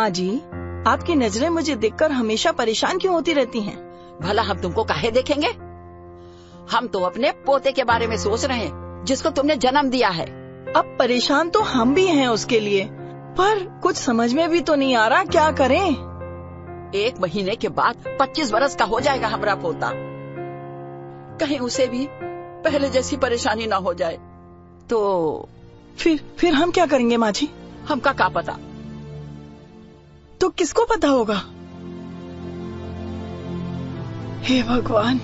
माँ जी, आपकी नजरें मुझे देखकर हमेशा परेशान क्यों होती रहती हैं? भला हम तुमको काहे देखेंगे? हम तो अपने पोते के बारे में सोच रहे हैं, जिसको तुमने जन्म दिया है। अब परेशान तो हम भी हैं उसके लिए, पर कुछ समझ में भी तो नहीं आ रहा क्या करें। 1 महीने के बाद 25 बरस का हो जाएगा हमारा पोता। कहीं उसे भी पहले जैसी परेशानी ना हो जाए तो फिर हम क्या करेंगे माँ जी? हमका क्या पता। तो किसको पता होगा? हे भगवान।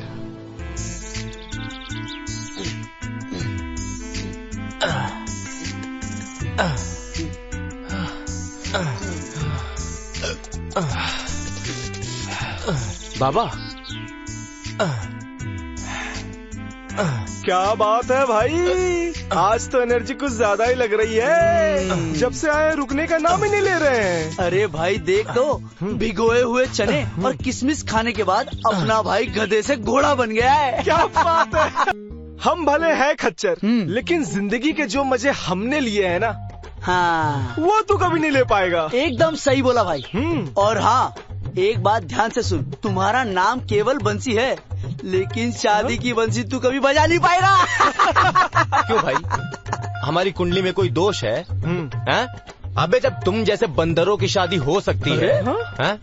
बाबा, क्या बात है भाई, आज तो एनर्जी कुछ ज्यादा ही लग रही है। जब से आए रुकने का नाम ही नहीं ले रहे हैं। अरे भाई देख तो, भिगोए हुए चने और किशमिश खाने के बाद अपना भाई गधे से घोड़ा बन गया है। क्या बात है। हम भले हैं खच्चर, लेकिन जिंदगी के जो मजे हमने लिए हैं ना, हाँ वो तू कभी नहीं ले पाएगा। एकदम सही बोला भाई। और हाँ, एक बात ध्यान से सुन, तुम्हारा नाम केवल बंसी है, लेकिन शादी की बंसी तू कभी बजा नहीं पाएगा। क्यों भाई, हमारी कुंडली में कोई दोष है? हैं? अबे जब तुम जैसे बंदरों की शादी हो सकती है, हैं?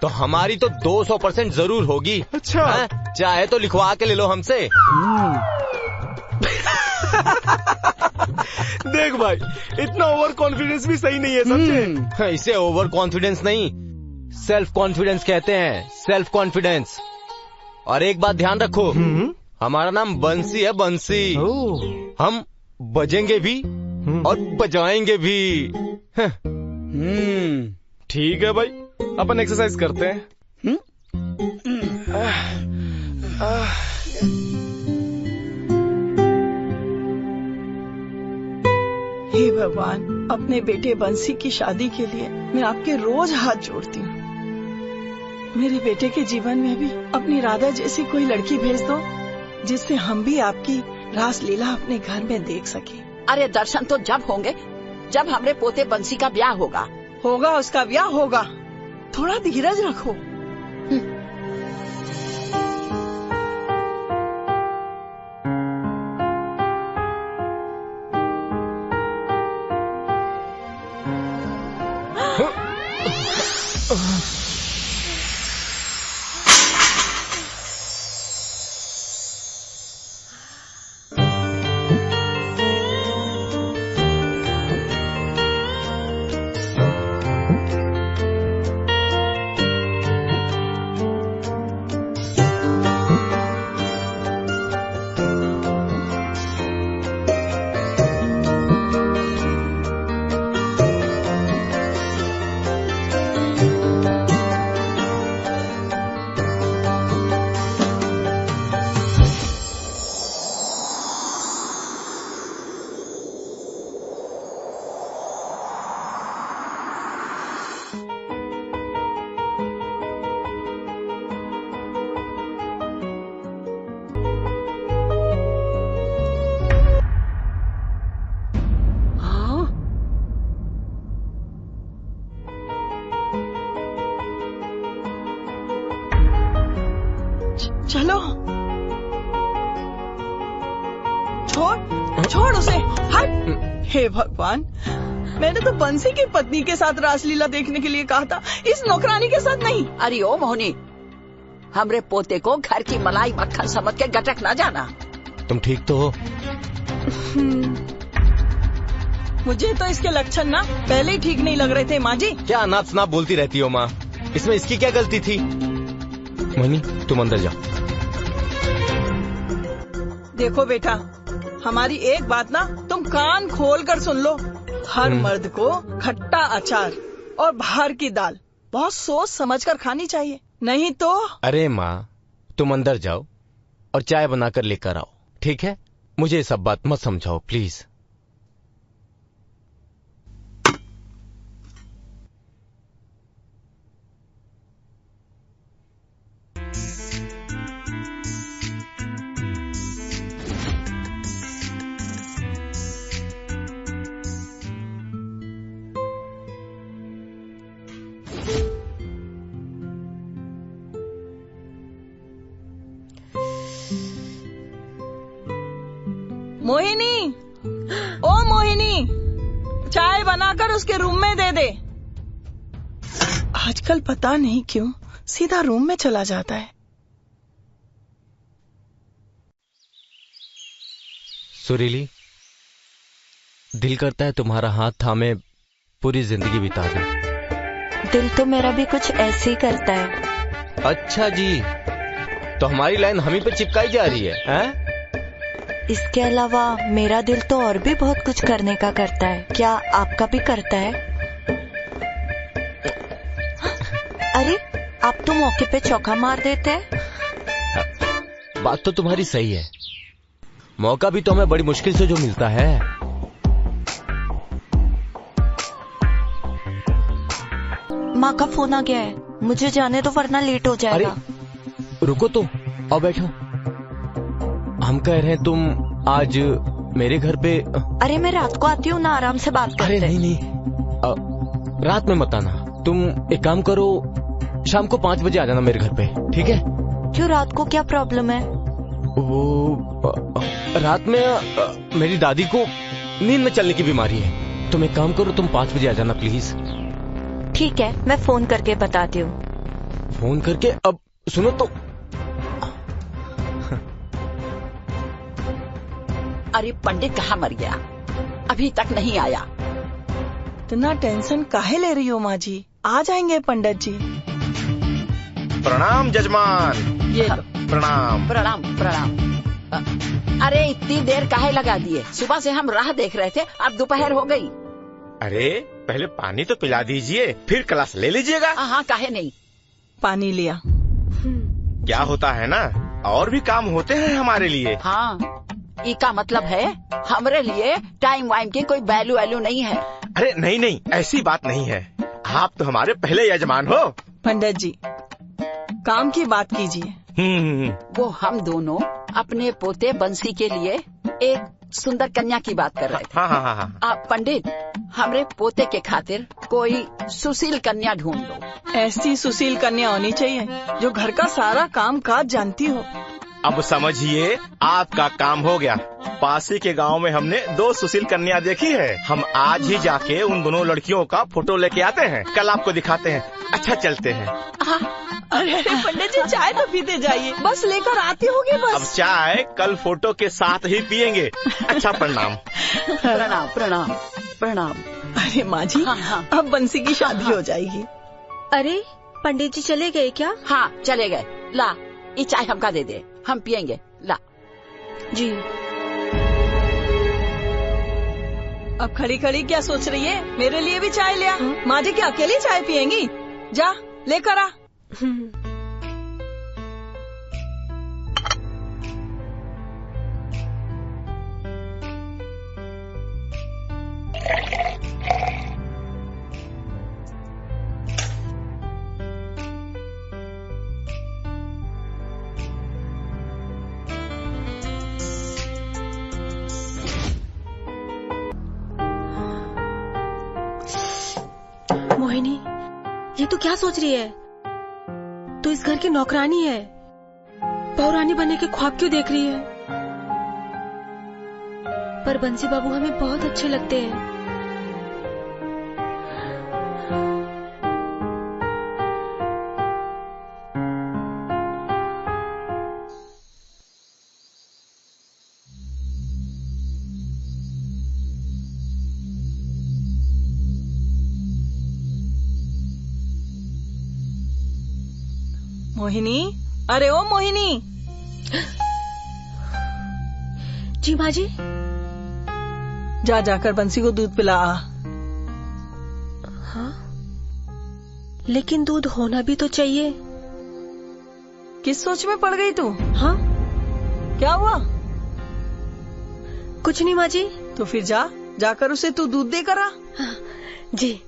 तो हमारी तो 200% जरूर होगी। अच्छा हैं? चाहे तो लिखवा के ले लो हमसे। देख भाई, इतना ओवर कॉन्फिडेंस भी सही नहीं है समझे। इसे ओवर कॉन्फिडेंस नहीं, सेल्फ कॉन्फिडेंस कहते हैं, सेल्फ कॉन्फिडेंस। और एक बात ध्यान रखो, हमारा नाम बंसी है, बंसी। हम बजेंगे भी और बजाएंगे भी। ठीक है भाई, अपन एक्सरसाइज करते हैं। हे भगवान, अपने बेटे बंसी की शादी के लिए मैं आपके रोज हाथ जोड़ती हूँ। मेरे बेटे के जीवन में भी अपनी राधा जैसी कोई लड़की भेज दो, जिससे हम भी आपकी रास लीला अपने घर में देख सके। अरे दर्शन तो जब होंगे जब हमरे पोते बंसी का ब्याह होगा। होगा, उसका ब्याह होगा। थोड़ा धीरज रखो। चलो, छोड़ उसे, हट। हे भगवान, मैंने तो बंसी की पत्नी के साथ रासलीला देखने के लिए कहा था, इस नौकरानी के साथ नहीं। अरे ओ मोहनी, हमरे पोते को घर की मलाई मक्खन समझ के गटक ना जाना। तुम ठीक तो हो? मुझे तो इसके लक्षण ना पहले ही ठीक नहीं लग रहे थे माँ जी। क्या अनाप शनाप बोलती रहती हो माँ, इसमें इसकी क्या गलती थी? मोहिनी तुम अंदर जाओ। देखो बेटा, हमारी एक बात ना तुम कान खोल कर सुन लो। हर मर्द को खट्टा अचार और बाहर की दाल बहुत सोच समझ कर खानी चाहिए, नहीं तो। अरे माँ, तुम अंदर जाओ और चाय बनाकर लेकर आओ, ठीक है? मुझे ये सब बात मत समझाओ प्लीज। मोहिनी, ओ मोहिनी, चाय बनाकर उसके रूम में दे दे। आजकल पता नहीं क्यों सीधा रूम में चला जाता है। सुरीली, दिल करता है तुम्हारा हाथ थामे पूरी जिंदगी बिता दूं। दिल तो मेरा भी कुछ ऐसे ही करता है। अच्छा जी, तो हमारी लाइन हम ही पे चिपकाई जा रही है, हैं? इसके अलावा मेरा दिल तो और भी बहुत कुछ करने का करता है। क्या आपका भी करता है? अरे, आप तो मौके पे चौका मार देते हैं। बात तो तुम्हारी सही है, मौका भी तो हमें बड़ी मुश्किल से जो मिलता है। माँ का फोन आ गया है, मुझे जाने दो वरना लेट हो जाएगा। अरे रुको तो, आओ बैठो। हम कह रहे हैं तुम आज मेरे घर पे। अरे मैं रात को आती हूँ ना, आराम से बात करते। अरे नहीं, रात में मत आना। तुम एक काम करो, शाम को 5 बजे आ जाना मेरे घर पे, ठीक है? क्यों, रात को क्या प्रॉब्लम है? वो रात में मेरी दादी को नींद में चलने की बीमारी है। तुम एक काम करो, तुम 5 बजे आ जाना प्लीज। ठीक है, मैं फोन करके बताती हूँ। फोन करके? अब सुनो तो। अरे पंडित कहाँ मर गया, अभी तक नहीं आया। इतना टेंशन काहे ले रही हो माँ जी, आ जाएंगे पंडित जी। प्रणाम जजमान। ये लो। प्रणाम। प्रणाम प्रणाम। अरे इतनी देर काहे लगा दिए, सुबह से हम राह देख रहे थे, अब दोपहर हो गई। अरे पहले पानी तो पिला दीजिए, फिर क्लास ले लीजिएगा। हाँ काहे नहीं। पानी लिया। क्या होता है ना, और भी काम होते हैं हमारे लिए। हाँ, इसका मतलब है हमरे लिए टाइम वाइम की कोई वैल्यू नहीं है। अरे नहीं नहीं, ऐसी बात नहीं है, आप तो हमारे पहले यजमान हो। पंडित जी, काम की बात कीजिए। वो हम दोनों अपने पोते बंसी के लिए एक सुंदर कन्या की बात कर रहे थे। हाँ। आप पंडित, हमरे पोते के खातिर कोई सुशील कन्या ढूंढ दो। ऐसी सुशील कन्या होनी चाहिए जो घर का सारा काम काज जानती हो। अब समझिए, आपका काम हो गया। पासी के गांव में हमने 2 सुशील कन्या देखी है। हम आज ही जाके उन दोनों लड़कियों का फोटो लेके आते हैं, कल आपको दिखाते हैं। अच्छा चलते हैं। अरे पंडित जी, चाय तो पीते जाइए, बस लेकर आती होगी बस। अब चाय कल फोटो के साथ ही पियेंगे। अच्छा प्रणाम। प्रणाम प्रणाम प्रणाम। अरे माँ जी, हाँ। अब बंसी की शादी हो जाएगी। अरे पंडित जी चले गए क्या? हाँ चले गए। ला, ये चाय हमका दे दे, हम पियेंगे। ला जी। अब खड़ी खड़ी क्या सोच रही है, मेरे लिए भी चाय ले आ। माँ जी क्या अकेली चाय पियेंगी? जा लेकर आ। मोहिनी, ये तो क्या सोच रही है? तू इस घर की नौकरानी है, बहुरानी बनने के ख्वाब क्यों देख रही है? पर बंसी बाबू हमें बहुत अच्छे लगते हैं। मोहिनी, अरे ओ मोहिनी। जी माँ जी। जा जाकर बंसी को दूध पिला आ। हाँ, लेकिन दूध होना भी तो चाहिए। किस सोच में पड़ गई तू? हाँ, क्या हुआ? कुछ नहीं माँ जी। तो फिर जा, जाकर उसे तू दूध देकर आ। जी,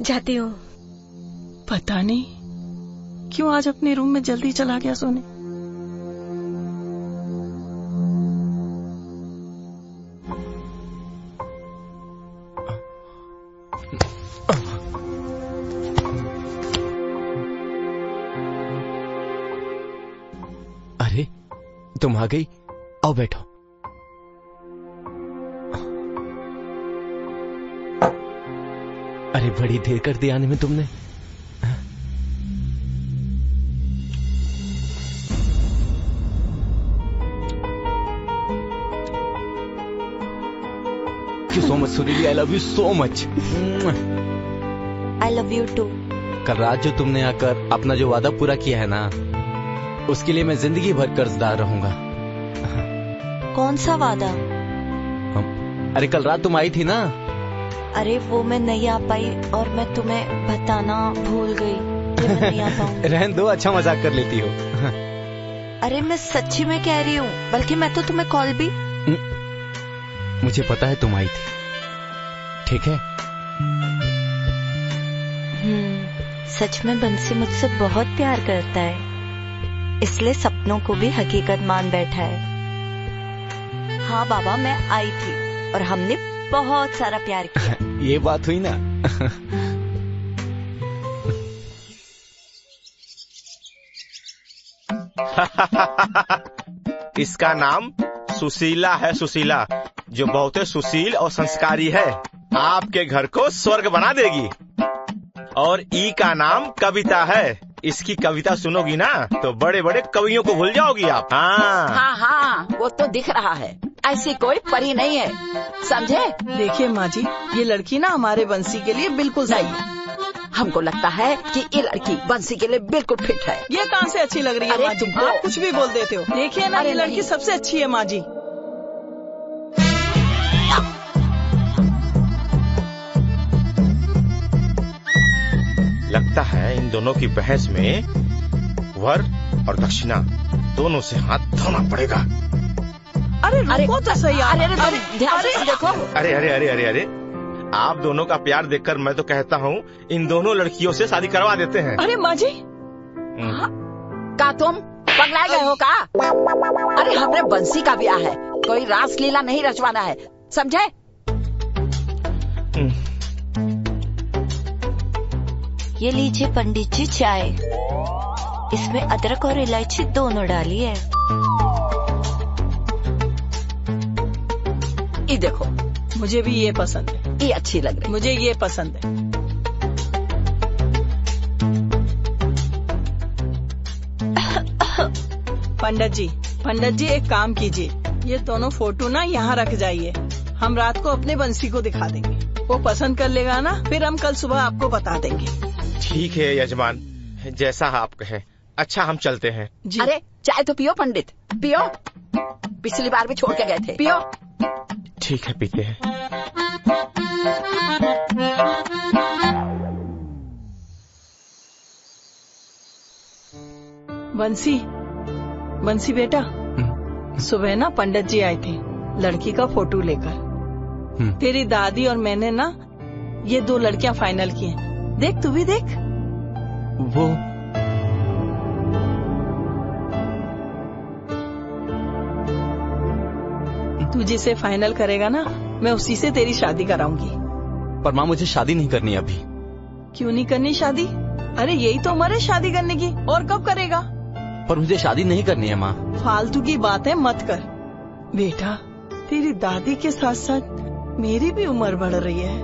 जाती हूँ। पता नहीं क्यों आज अपने रूम में जल्दी चला गया सोने। अरे तुम आ गई, आओ बैठो। अरे बड़ी देर कर दी आने में तुमने। सो मच सुरीली, I love you so much. I love you too. कल रात जो तुमने आकर अपना जो वादा पूरा किया है ना, उसके लिए मैं जिंदगी भर कर्जदार रहूंगा। कौन सा वादा? अरे कल रात तुम आई थी ना। अरे वो मैं नहीं आ पाई और मैं तुम्हें बताना भूल गई कि मैं नहीं आ पाऊंगी। रहने दो, अच्छा मजाक कर लेती हो। अरे मैं सच्ची में कह रही हूँ, बल्कि मैं तो तुम्हें कॉल भी। मुझे पता है तुम आई थी, ठीक है? सच में बंसी मुझसे बहुत प्यार करता है, इसलिए सपनों को भी हकीकत मान बैठा है। हाँ बाबा, मैं आई थी और हमने बहुत सारा प्यार किया। ये बात हुई ना। इसका नाम सुशीला है, सुशीला, जो बहुत सुशील और संस्कारी है। आपके घर को स्वर्ग बना देगी। और ई का नाम कविता है। इसकी कविता सुनोगी ना तो बड़े बड़े कवियों को भूल जाओगी आप। हाँ हाँ हाँ, वो तो दिख रहा है, ऐसी कोई परी नहीं है, समझे? देखिए माँ जी, ये लड़की ना हमारे बंसी के लिए बिल्कुल सही है। हमको लगता है कि ये लड़की बंसी के लिए बिल्कुल फिट है। ये कहाँ से अच्छी लग रही है अरे माँ जी? तुमको- आप कुछ भी बोल देते हो। देखिए ना, अरे ये लड़की नहीं। सबसे अच्छी है माँ जी। लगता है इन दोनों की बहस में वर और दक्षिणा दोनों से हाथ धोना पड़ेगा। अरे रुको तो सही आप। अरे अरे तुम ध्यान से देखो। अरे अरे अरे अरे अरे, आप दोनों का प्यार देखकर मैं तो कहता हूँ इन दोनों लड़कियों से शादी करवा देते हैं। अरे माँ जी, का तुम पगला गए हो का? अरे हमरे बंसी का ब्याह है, कोई रासलीला नहीं रचवाना है, समझे? ये लीजिए पंडित जी चाय, इसमें अदरक और इलायची दोनों डाली है। ये देखो, मुझे भी ये पसंद है, ये अच्छी लग रही। मुझे ये पसंद है। पंडित जी एक काम कीजिए, ये दोनों फोटो ना यहाँ रख जाइए, हम रात को अपने बंसी को दिखा देंगे, वो पसंद कर लेगा ना, फिर हम कल सुबह आपको बता देंगे। ठीक है यजमान, जैसा आप कहें। अच्छा हम चलते हैं। जी। अरे चाय तो पियो पंडित, पियो, पिछली बार भी छोड़ के गए थे, पियो। ठीक है, पीते हैं। बंसी बेटा, सुबह ना पंडित जी आए थे लड़की का फोटो लेकर। तेरी दादी और मैंने ना ये 2 लड़कियां फाइनल की हैं। देख, तू भी देख। वो तू जिसे फाइनल करेगा ना, मैं उसी से तेरी शादी कराऊंगी। पर माँ, मुझे शादी नहीं करनी अभी। क्यों नहीं करनी शादी? अरे यही तो उम्र है शादी करने की, और कब करेगा? पर मुझे शादी नहीं करनी है माँ। फालतू की बातें मत कर बेटा, तेरी दादी के साथ साथ मेरी भी उम्र बढ़ रही है।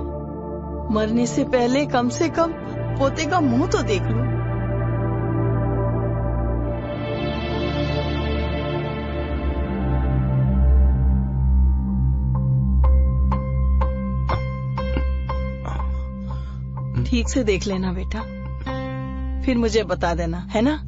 मरने से पहले कम से कम पोते का मुंह तो देख लूं। ठीक से देख लेना बेटा, फिर मुझे बता देना, है ना?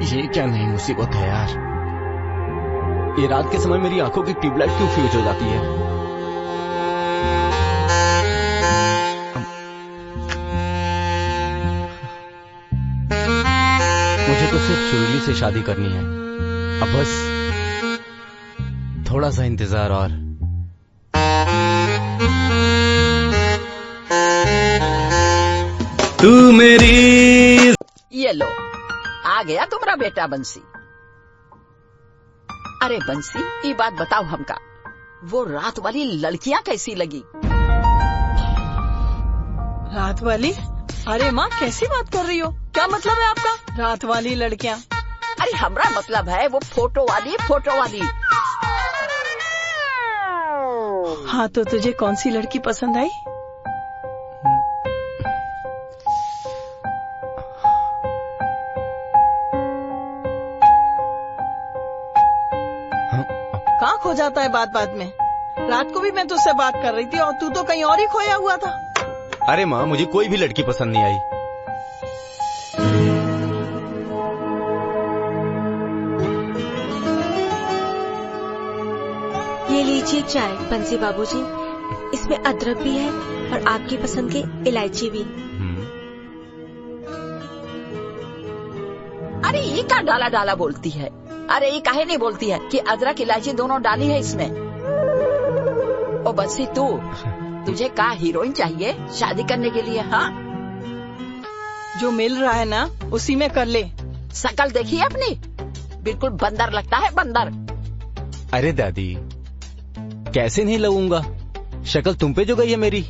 ये क्या नई मुसीबत है यार। ये रात के समय मेरी आंखों की ट्यूबलाइट क्यों फ्यूज हो जाती है? मुझे तो सिर्फ सुरीली से शादी करनी है। अब बस थोड़ा सा इंतजार और। तू मेरी। ये लो, आ गया तुम्हारा बेटा बंसी। अरे बंसी, ये बात बताओ हमका, वो रात वाली लड़कियां कैसी लगी? रात वाली? अरे माँ, कैसी बात कर रही हो? क्या मतलब है आपका रात वाली लड़कियां? अरे हमरा मतलब है वो फोटो वाली। हाँ, तो तुझे कौन सी लड़की पसंद आई? कहाँ खो जाता है बात बात में? रात को भी मैं तुझसे बात कर रही थी और तू तो कहीं और ही खोया हुआ था। अरे माँ, मुझे कोई भी लड़की पसंद नहीं आई। ये लीजिए चाय बंसी बाबूजी, इसमें अदरक भी है और आपकी पसंद की इलायची भी। अरे ये क्या डाला डाला बोलती है? अरे ये काहे नहीं बोलती है कि अदरक इलायची दोनों डाली है इसमें? ओ बंसी, तुझे का हीरोइन चाहिए शादी करने के लिए? हाँ, जो मिल रहा है ना उसी में कर ले। शकल देखिए अपनी, बिल्कुल बंदर लगता है, बंदर। अरे दादी, कैसे नहीं लगूंगा? शक्ल तुम पे जो गई है मेरी।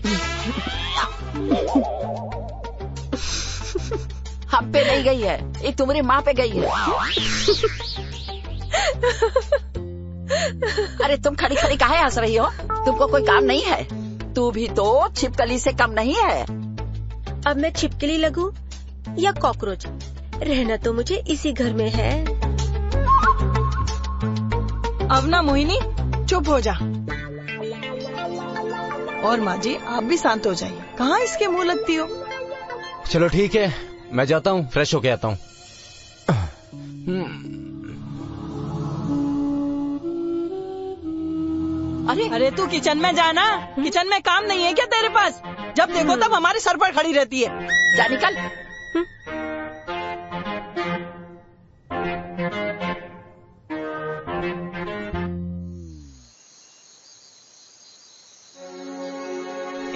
हम पे नहीं गई है, ये तुम्हारी माँ पे गई है। अरे तुम खड़ी खड़ी काहे हंस रही हो? तुमको कोई काम नहीं है? तू भी तो छिपकली से कम नहीं है। अब मैं छिपकली लगूं या कॉकरोच, रहना तो मुझे इसी घर में है। अब ना मोहिनी, चुप हो जा। और माँ जी, आप भी शांत हो जाइए। कहाँ इसके मुंह लगती हो? चलो ठीक है, मैं जाता हूँ, फ्रेश होके आता हूँ। अरे तू किचन में जाना। किचन में काम नहीं है क्या तेरे पास? जब देखो तब हमारे सर पर खड़ी रहती है। जा निकल।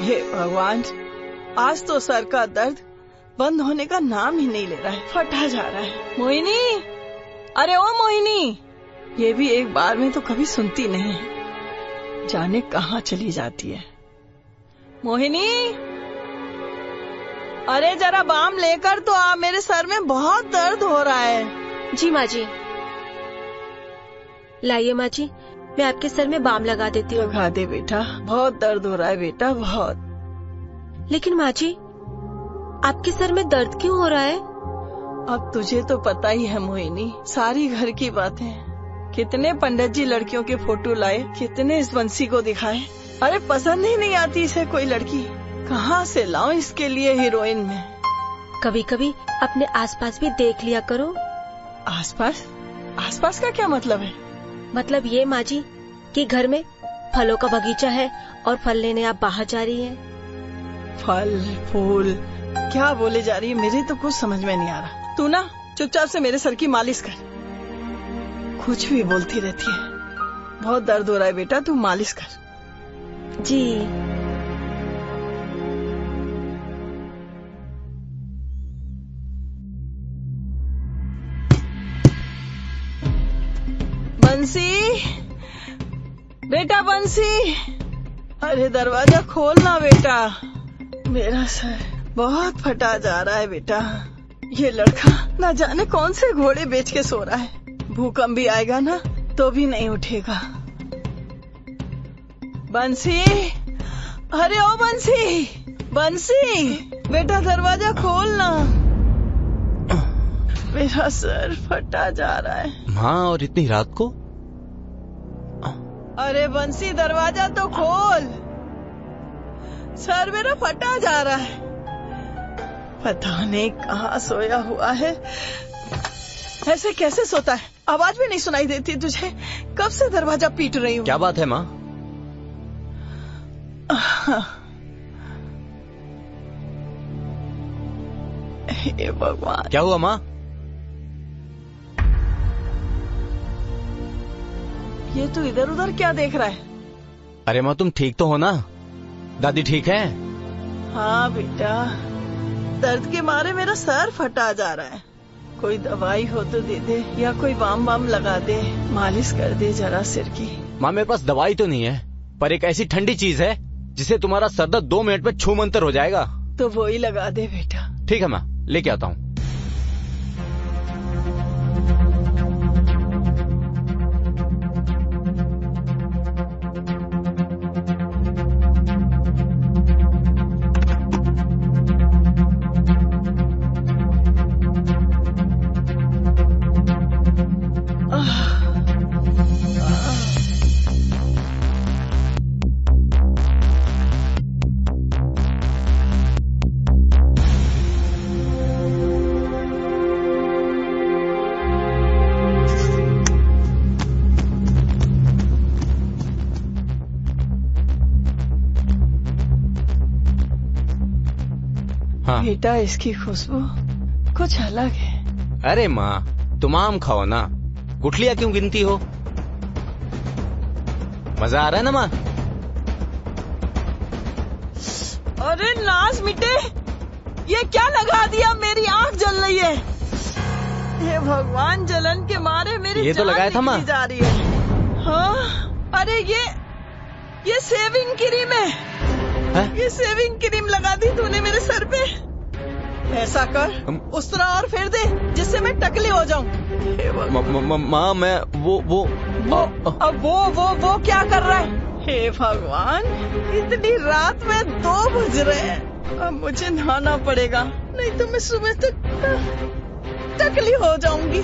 हे भगवान, आज तो सर का दर्द बंद होने का नाम ही नहीं ले रहा है, फटा जा रहा है। मोहिनी, अरे ओ मोहिनी, ये भी एक बार में तो कभी सुनती नहीं है, जाने कहाँ चली जाती है। मोहिनी, अरे जरा बाम लेकर तो आ, मेरे सर में बहुत दर्द हो रहा है। जी माँ जी, लाइए माँ जी, मैं आपके सर में बाम लगा देती हूँ। लगा दे बेटा, बहुत दर्द हो रहा है बेटा, बहुत। लेकिन माँ जी, आपके सर में दर्द क्यों हो रहा है? अब तुझे तो पता ही है मोहिनी, सारी घर की बातें। कितने पंडित जी लड़कियों के फोटो लाए, कितने इस बंसी को दिखाए। अरे पसंद ही नहीं आती इसे कोई लड़की, कहाँ से लाऊं इसके लिए हीरोइन में। कभी कभी अपने आसपास भी देख लिया करो। आसपास? आसपास का क्या मतलब है? मतलब ये माँ जी कि घर में फलों का बगीचा है और फल लेने आप बाहर जा रही हैं। फल फूल क्या बोले जा रही है, मेरे तो कुछ समझ में नहीं आ रहा। तू ना चुपचाप से मेरे सर की मालिश कर। कुछ भी बोलती रहती है। बहुत दर्द हो रहा है बेटा, तू मालिश कर। जी। बंसी, बेटा बंसी, अरे दरवाजा खोलना बेटा। मेरा सर बहुत फटा जा रहा है बेटा। ये लड़का न जाने कौन से घोड़े बेच के सो रहा है। भूकंप भी आएगा ना तो भी नहीं उठेगा। बंसी, अरे ओ बंसी, बंसी बेटा दरवाजा खोलना, मेरा सर फटा जा रहा है। माँ, और इतनी रात को? अरे बंसी दरवाजा तो खोल, सर मेरा फटा जा रहा है। पता नहीं कहाँ सोया हुआ है, ऐसे कैसे सोता है? आवाज भी नहीं सुनाई देती तुझे? कब से दरवाजा पीट रही हूँ। क्या बात है माँ? हे भगवान, क्या हुआ माँ? ये तो इधर उधर क्या देख रहा है? अरे माँ, तुम ठीक तो हो ना? दादी ठीक है? हाँ बेटा, दर्द के मारे मेरा सर फटा जा रहा है। कोई दवाई हो तो दे दे या कोई बाम बाम लगा दे, मालिश कर दे जरा सिर की। माँ मेरे पास दवाई तो नहीं है, पर एक ऐसी ठंडी चीज है जिससे तुम्हारा सर दर्द 2 मिनट में छू मंतर हो जाएगा। तो वो ही लगा दे बेटा। ठीक है माँ, लेके आता हूँ। हाँ। बेटा इसकी खुशबू कुछ अलग है। अरे माँ तुम आम खाओ ना, गुठलियाँ क्यों गिनती हो? मजा आ रहा है ना माँ? अरे नाज मिटे, ये क्या लगा दिया? मेरी आंख जल रही है। हे भगवान, जलन के मारे मेरी ये तो लगाया था माँ। जा रही है। हाँ, अरे ये सेविंग क्रीम है। ये सेविंग क्रीम लगा दी तूने मेरे सर पे। ऐसा कर, उस तरह और फेर दे जिससे मैं टकली हो जाऊं। माँ मैं वो अब वो क्या कर रहा है? हे भगवान, इतनी रात में 2 बज रहे हैं। अब मुझे नहाना पड़ेगा, नहीं तो मैं सुबह तक टकली हो जाऊंगी।